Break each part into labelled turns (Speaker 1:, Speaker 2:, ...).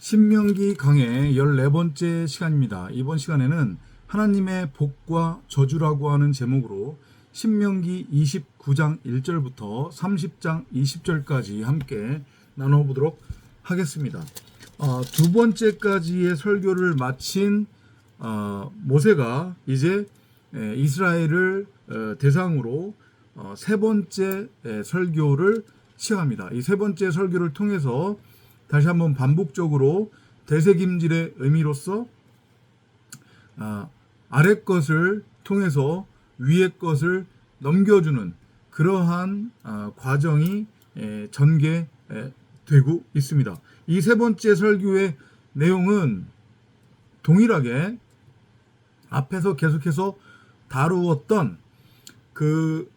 Speaker 1: 신명기 강의 14번째 시간입니다. 이번 시간에는 하나님의 복과 저주라고 하는 제목으로 신명기 29장 1절부터 30장 20절까지 함께 나눠보도록 하겠습니다. 두 번째까지의 설교를 마친 모세가 이제 이스라엘을 대상으로 세 번째 설교를 시작합니다. 이 세 번째 설교를 통해서 다시 한번 반복적으로 되새김질의 의미로서 아래 것을 통해서 위의 것을 넘겨주는 그러한 과정이 전개되고 있습니다. 이 세 번째 설교의 내용은 동일하게 앞에서 계속해서 다루었던 그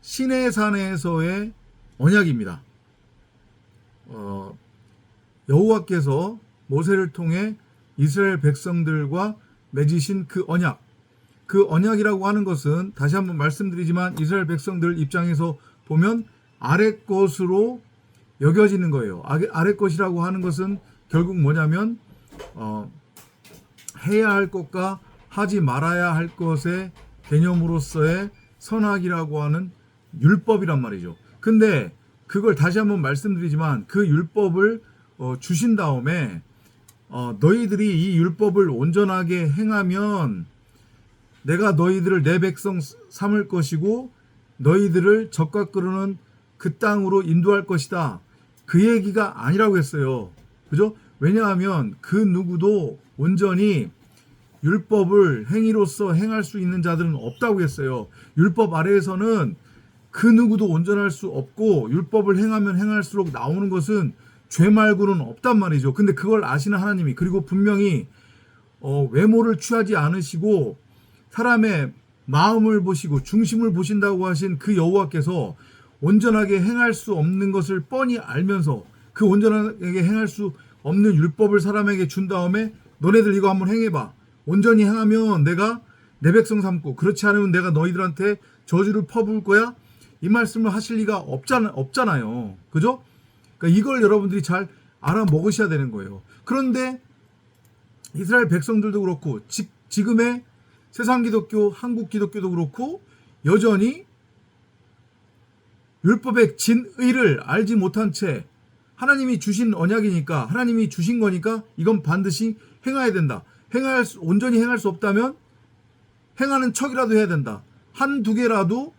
Speaker 1: 시내산에서의 언약입니다. 여호와께서 모세를 통해 이스라엘 백성들과 맺으신 그 언약이라고 하는 것은 다시 한번 말씀드리지만 이스라엘 백성들 입장에서 보면 아래 것으로 여겨지는 거예요. 아래 것이라고 하는 것은 결국 뭐냐면 해야 할 것과 하지 말아야 할 것의 개념으로서의 선악이라고 하는 율법이란 말이죠. 근데 그걸 다시 한번 말씀드리지만 그 율법을 주신 다음에 너희들이 이 율법을 온전하게 행하면 내가 너희들을 내 백성 삼을 것이고 너희들을 적과 끄르는 그 땅으로 인도할 것이다. 그 얘기가 아니라고 했어요. 그죠? 왜냐하면 그 누구도 온전히 율법을 행위로서 행할 수 있는 자들은 없다고 했어요. 율법 아래에서는 그 누구도 온전할 수 없고 율법을 행하면 행할수록 나오는 것은 죄 말고는 없단 말이죠. 근데 그걸 아시는 하나님이, 그리고 분명히 외모를 취하지 않으시고 사람의 마음을 보시고 중심을 보신다고 하신 그 여호와께서 온전하게 행할 수 없는 것을 뻔히 알면서 그 온전하게 행할 수 없는 율법을 사람에게 준 다음에 너네들 이거 한번 행해봐. 온전히 행하면 내가 내 백성 삼고 그렇지 않으면 내가 너희들한테 저주를 퍼부을 거야. 이 말씀을 하실 리가 없잖아요. 그죠? 그러니까 이걸 여러분들이 잘 알아먹으셔야 되는 거예요. 그런데 이스라엘 백성들도 그렇고 지금의 세상 기독교, 한국 기독교도 그렇고 여전히 율법의 진의를 알지 못한 채 하나님이 주신 언약이니까 하나님이 주신 거니까 이건 반드시 행해야 된다. 온전히 행할 수 없다면 행하는 척이라도 해야 된다. 한두 개라도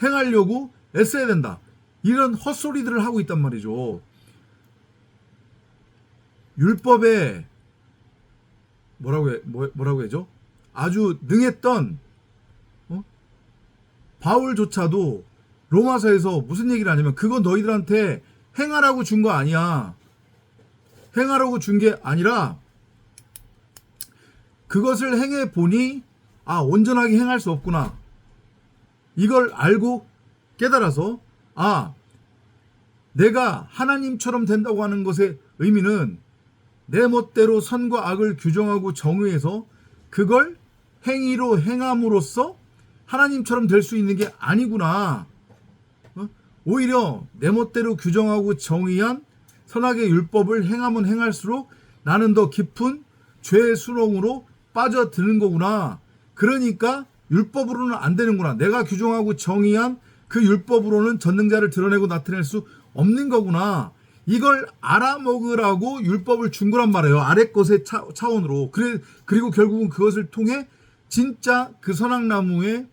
Speaker 1: 행하려고 애써야 된다. 이런 헛소리들을 하고 있단 말이죠. 율법에 뭐라고 해죠? 아주 능했던 바울조차도 로마서에서 무슨 얘기를 하냐면 그거 너희들한테 행하라고 준 거 아니야. 행하라고 준 게 아니라 그것을 행해 보니 온전하게 행할 수 없구나. 이걸 알고 깨달아서 내가 하나님처럼 된다고 하는 것의 의미는 내 멋대로 선과 악을 규정하고 정의해서 그걸 행위로 행함으로써 하나님처럼 될 수 있는 게 아니구나. 오히려 내 멋대로 규정하고 정의한 선악의 율법을 행하면 행할수록 나는 더 깊은 죄의 수렁으로 빠져드는 거구나. 그러니까 율법으로는 안 되는구나. 내가 규정하고 정의한 그 율법으로는 전능자를 드러내고 나타낼 수 없는 거구나. 이걸 알아먹으라고 율법을 준 거란 말이에요. 아래 것의 차원으로. 그리고 결국은 그것을 통해 진짜 그 선악나무의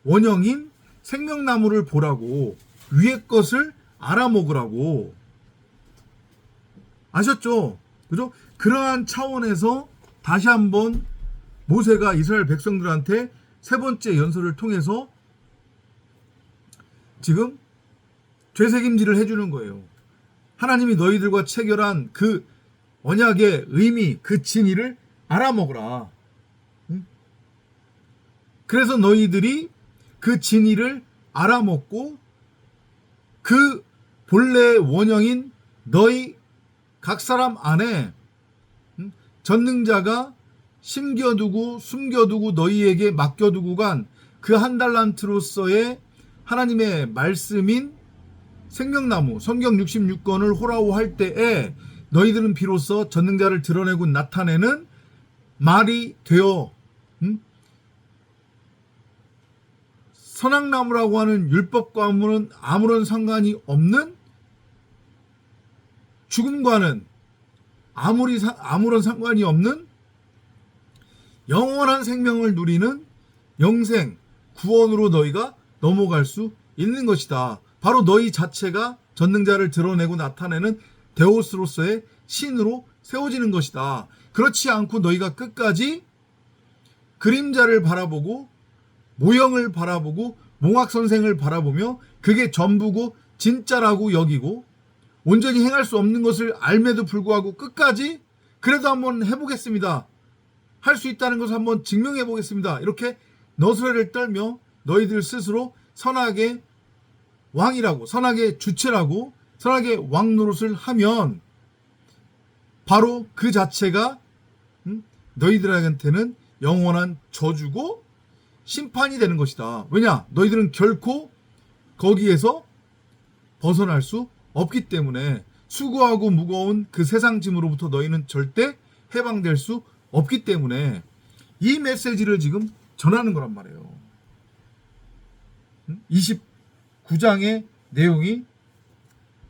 Speaker 1: 원형인 생명나무를 보라고, 위의 것을 알아먹으라고. 아셨죠? 그죠? 그러한 차원에서 다시 한번 모세가 이스라엘 백성들한테 세 번째 연설을 통해서 지금 되새김질을 해주는 거예요. 하나님이 너희들과 체결한 그 언약의 의미, 그 진의를 알아먹으라. 그래서 너희들이 그 진의를 알아먹고 그 본래의 원형인 너희 각 사람 안에 전능자가 심겨두고 숨겨두고 너희에게 맡겨두고 간 그 한 달란트로서의 하나님의 말씀인 생명나무 성경 66권을 호라호할 때에 너희들은 비로소 전능자를 드러내고 나타내는 말이 되어 선악나무라고 하는 율법과 아무런 상관이 없는 죽음과는 아무런 상관이 없는 영원한 생명을 누리는 영생, 구원으로 너희가 넘어갈 수 있는 것이다. 바로 너희 자체가 전능자를 드러내고 나타내는 데오스로서의 신으로 세워지는 것이다. 그렇지 않고 너희가 끝까지 그림자를 바라보고 모형을 바라보고 몽학선생을 바라보며 그게 전부고 진짜라고 여기고 온전히 행할 수 없는 것을 알매도 불구하고 끝까지 그래도 한번 해보겠습니다. 할 수 있다는 것을 한번 증명해 보겠습니다. 이렇게 너스레를 떨며 너희들 스스로 선악의 왕이라고, 선악의 주체라고, 선악의 왕 노릇을 하면 바로 그 자체가 너희들한테는 영원한 저주고 심판이 되는 것이다. 왜냐? 너희들은 결코 거기에서 벗어날 수 없기 때문에 수고하고 무거운 그 세상 짐으로부터 너희는 절대 해방될 수 없기 때문에 이 메시지를 지금 전하는 거란 말이에요. 29장의 내용이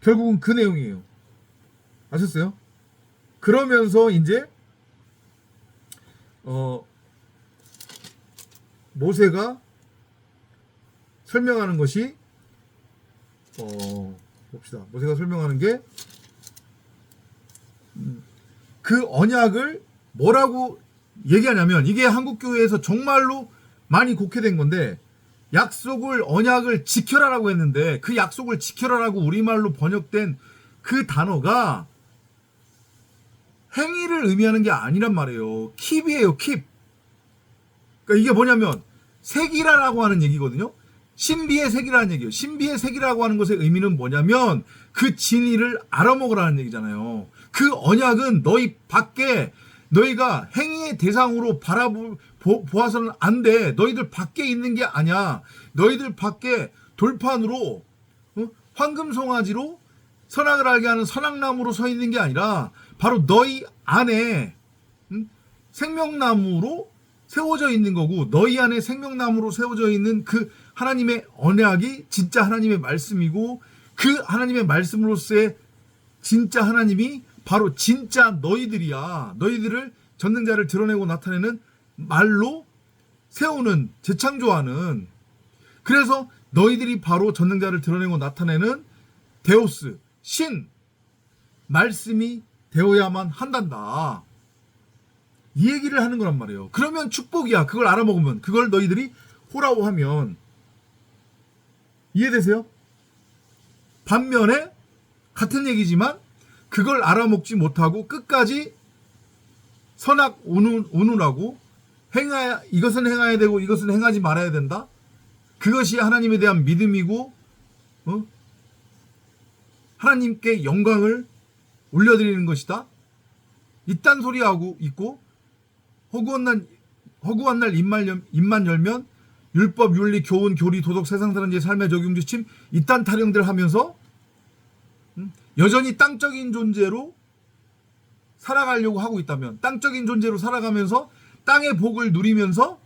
Speaker 1: 결국은 그 내용이에요. 아셨어요? 그러면서 이제 모세가 설명하는 것이 봅시다. 모세가 설명하는 게 그 언약을 뭐라고 얘기하냐면 이게 한국교회에서 정말로 많이 곡해된 건데 언약을 지켜라라고 했는데 그 약속을 지켜라라고 우리말로 번역된 그 단어가 행위를 의미하는 게 아니란 말이에요. 킵이에요. 킵. 그러니까 이게 뭐냐면 색이라라고 하는 얘기거든요. 신비의 색이라는 얘기예요. 신비의 색이라고 하는 것의 의미는 뭐냐면 그 진리를 알아먹으라는 얘기잖아요. 그 언약은 너희 밖에 너희가 행위의 대상으로 보아서는 안 돼. 너희들 밖에 있는 게 아니야. 너희들 밖에 돌판으로 황금 송아지로 선악을 알게 하는 선악나무로 서 있는 게 아니라 바로 너희 안에 생명나무로 세워져 있는 거고 너희 안에 생명나무로 세워져 있는 그 하나님의 언약이 진짜 하나님의 말씀이고 그 하나님의 말씀으로서의 진짜 하나님이 바로 진짜 너희들이야. 너희들을 전능자를 드러내고 나타내는 말로 세우는 재창조하는 그래서 너희들이 바로 전능자를 드러내고 나타내는 데오스 신 말씀이 되어야만 한단다. 이 얘기를 하는 거란 말이에요. 그러면 축복이야. 그걸 알아먹으면 그걸 너희들이 호라고 하면 이해되세요? 반면에 같은 얘기지만 그걸 알아먹지 못하고 끝까지 선악 운운하고 이것은 행해야 되고 이것은 행하지 말아야 된다. 그것이 하나님에 대한 믿음이고 하나님께 영광을 올려드리는 것이다. 이딴 소리하고 있고 허구한 날 입만 열면 율법, 윤리, 교훈, 교리, 도덕, 세상사람들의 삶의 적용 지침 이딴 타령들 하면서 여전히 땅적인 존재로 살아가려고 하고 있다면 땅적인 존재로 살아가면서 땅의 복을 누리면서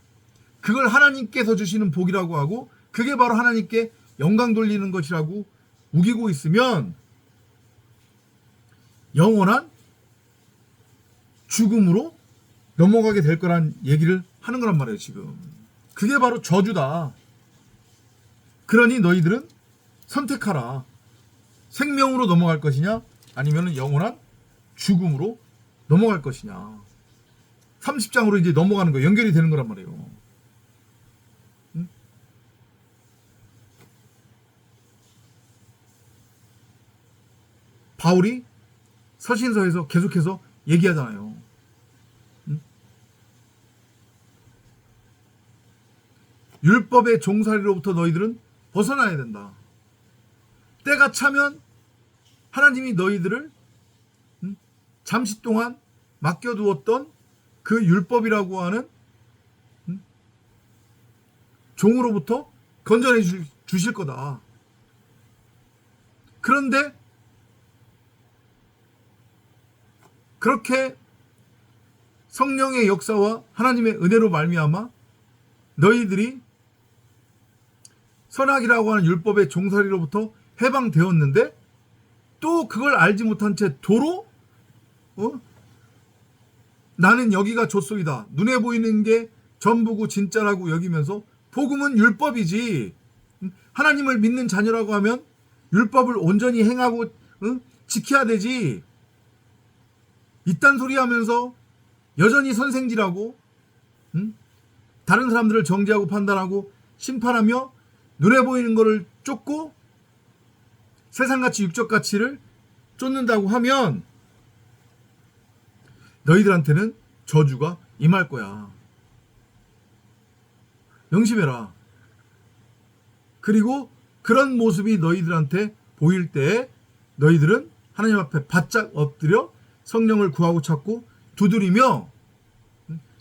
Speaker 1: 그걸 하나님께서 주시는 복이라고 하고 그게 바로 하나님께 영광 돌리는 것이라고 우기고 있으면 영원한 죽음으로 넘어가게 될 거란 얘기를 하는 거란 말이에요. 지금 그게 바로 저주다. 그러니 너희들은 선택하라. 생명으로 넘어갈 것이냐 아니면 영원한 죽음으로 넘어갈 것이냐. 30장으로 이제 넘어가는 거 연결이 되는 거란 말이에요. 응? 바울이 서신서에서 계속해서 얘기하잖아요. 응? 율법의 종살이로부터 너희들은 벗어나야 된다. 때가 차면 하나님이 너희들을 잠시 동안 맡겨두었던 그 율법이라고 하는 종으로부터 건져내 주실 거다. 그런데 그렇게 성령의 역사와 하나님의 은혜로 말미암아 너희들이 선악이라고 하는 율법의 종살이로부터 해방되었는데 또 그걸 알지 못한 채 도로 나는 여기가 좆속이다. 눈에 보이는 게 전부고 진짜라고 여기면서 복음은 율법이지. 하나님을 믿는 자녀라고 하면 율법을 온전히 행하고 지켜야 되지. 이딴 소리 하면서 여전히 선생질하고 다른 사람들을 정죄하고 판단하고 심판하며 눈에 보이는 거를 쫓고 세상가치 육적가치를 쫓는다고 하면 너희들한테는 저주가 임할 거야. 명심해라. 그리고 그런 모습이 너희들한테 보일 때 너희들은 하나님 앞에 바짝 엎드려 성령을 구하고 찾고 두드리며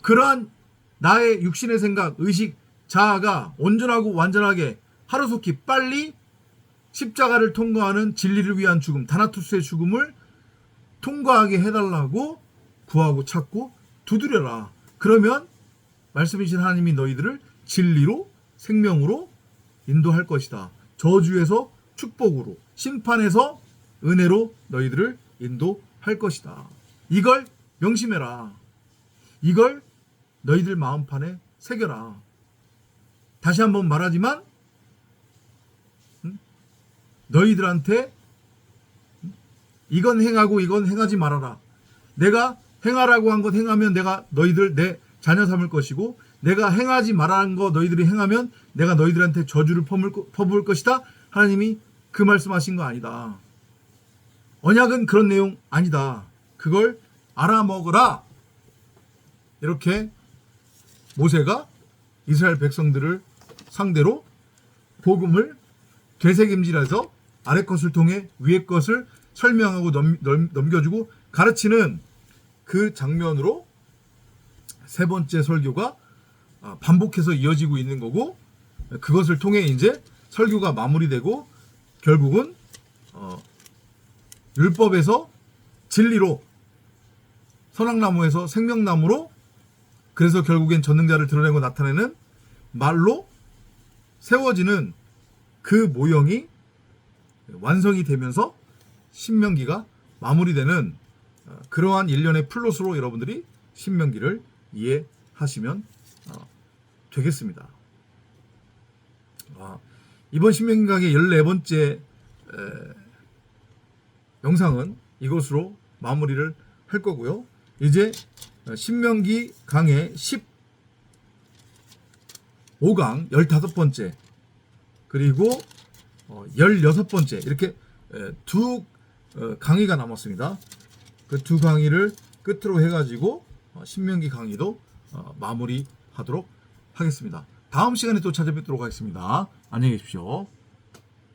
Speaker 1: 그러한 나의 육신의 생각, 의식, 자아가 온전하고 완전하게 하루속히 빨리 십자가를 통과하는 진리를 위한 죽음, 다나투스의 죽음을 통과하게 해달라고 구하고 찾고 두드려라. 그러면 말씀이신 하나님이 너희들을 진리로 생명으로 인도할 것이다. 저주에서 축복으로, 심판에서 은혜로 너희들을 인도할 것이다. 이걸 명심해라. 이걸 너희들 마음판에 새겨라. 다시 한번 말하지만 너희들한테 이건 행하고 이건 행하지 말아라. 내가 행하라고 한 것 행하면 내가 너희들 내 자녀 삼을 것이고 내가 행하지 말라는 거 너희들이 행하면 내가 너희들한테 저주를 퍼부을 것이다. 하나님이 그 말씀하신 거 아니다. 언약은 그런 내용 아니다. 그걸 알아먹으라. 이렇게 모세가 이스라엘 백성들을 상대로 복음을 되새김질해서 아래 것을 통해 위의 것을 설명하고 넘겨주고 가르치는 그 장면으로 세 번째 설교가 반복해서 이어지고 있는 거고, 그것을 통해 이제 설교가 마무리되고 결국은 율법에서 진리로, 선악나무에서 생명나무로, 그래서 결국엔 전능자를 드러내고 나타내는 말로 세워지는 그 모형이 완성이 되면서 신명기가 마무리되는 그러한 일련의 플롯으로 여러분들이 신명기를 이해하시면 되겠습니다. 이번 신명기 강의 14번째 영상은 이것으로 마무리를 할 거고요. 이제 신명기 강의 15강 15번째 그리고 16번째 이렇게 두 강의가 남았습니다. 그 두 강의를 끝으로 해가지고 신명기 강의도 마무리하도록 하겠습니다. 다음 시간에 또 찾아뵙도록 하겠습니다. 안녕히 계십시오.